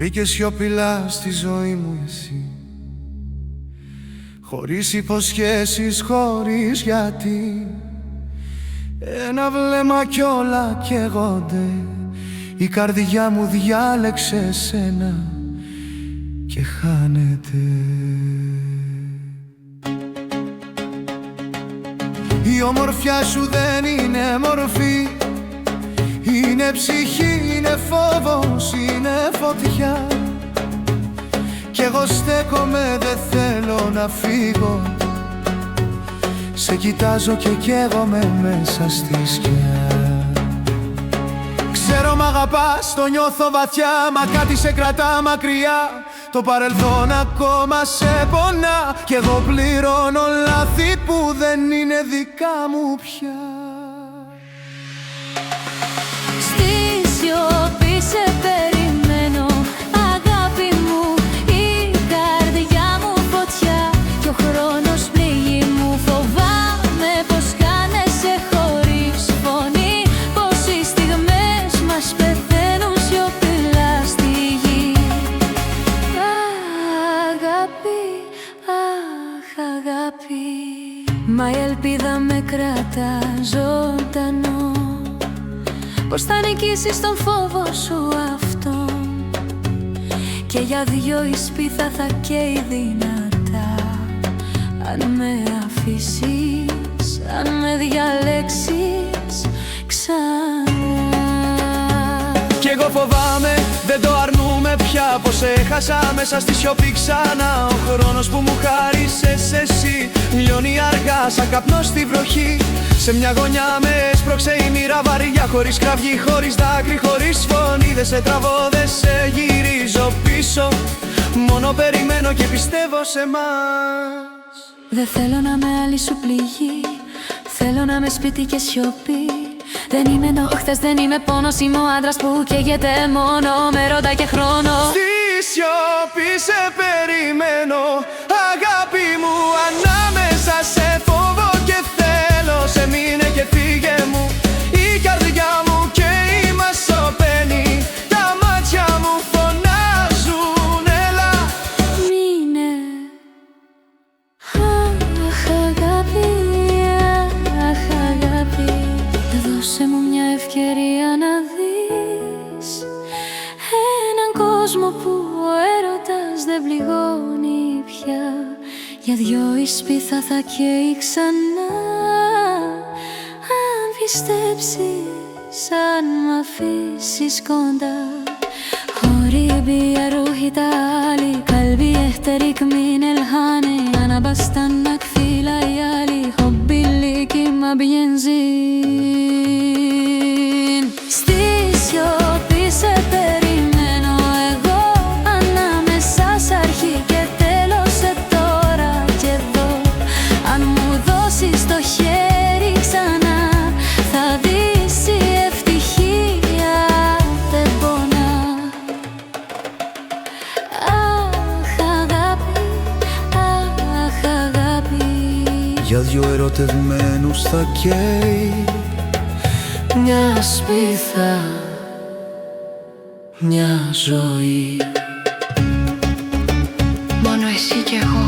Μπήκες σιωπηλά στη ζωή μου εσύ, χωρίς υποσχέσεις, χωρίς γιατί. Ένα βλέμμα κι όλα καίγονται, η καρδιά μου διάλεξε σένα και χάνεται. Η ομορφιά σου δεν είναι μορφή, είναι ψυχή, είναι φόβος, είναι φωτιά. Κι εγώ στέκομαι, δεν θέλω να φύγω, σε κοιτάζω και καίγομαι μέσα στη σκιά. Ξέρω μ' αγαπάς, το νιώθω βαθιά, μα κάτι σε κρατά μακριά. Το παρελθόν ακόμα σε πονά, κι εγώ πληρώνω λάθη που δεν είναι δικά μου πια. Στη σιωπή σε περιμένω, αγάπη μου, η καρδιά μου φωτιά κι ο χρόνος πληγή μου. Φοβάμαι πως χάνεσαι χωρίς φωνή, πως οι στιγμές μας πεθαίνουν σιωπηλά στη γη. Αγάπη, αχ αγάπη, μα η ελπίδα με κρατά ζωντανό. Πως θα νικήσεις τον φόβο σου αυτό, και για δυο η σπίθα θα καίει δυνατά. Αν με αφήσεις, αν με διαλέξεις ξανά. Κι εγώ φοβάμαι, δεν το αρνούμε πια, πως έχασα μέσα στη σιωπή ξανά. Ο χρόνος που μου χάρισες εσύ λιώνει αργά σαν καπνός στη βροχή. Σε μια γωνιά με έσπρωξε η μοίρα βαριά, χωρίς κραυγή, χωρίς δάκρυ, χωρίς φωνή. Δεν σε τραβώ, δεν σε γυρίζω πίσω, μόνο περιμένω και πιστεύω σε μας. Δεν θέλω να με άλλη σου πληγή, θέλω να με σπίτι και σιωπή. Δεν είμαι νόχτες, δεν είμαι πόνος, είμαι ο άντρας που καίγεται μόνο με ρωτά και χρόνο. Στη σιωπή σε περιμένω, αγάπη μου, ανάμεσα σε φόβο και θέλω. Σε μείνε και φύγε μου, η καρδιά μου καίει, μας σωπαίνει. Τα μάτια μου φωνάζουν, έλα μείνε. Αχ αγάπη, αχ αγάπη, δώσε μου μια ευκαιρία να δεις έναν κόσμο που ο έρωτας δεν πληγώνει πια. Για δυο η σπίθα θα καίει ξανά. Αν πιστέψεις, αν μ' αφήσεις κοντά. قريبي يا روحي تعالي، قلبي يحترق من الهاني. أنا بستناك في ليالي، حبي ليكي ما بينزين. Στη σιωπή σε περιμένω εγώ, ανάμεσα σ' αρχή και τέλος, σε τώρα κι εδώ. Αν μου δώσεις το χέρι ξανά, θα δεις η ευτυχία δεν πονά. Αχ αγάπη, αχ αγάπη, για δυο ερωτευμένους θα καίει μια σπίθα, μια ζωή. Μόνο εσύ κι εγώ.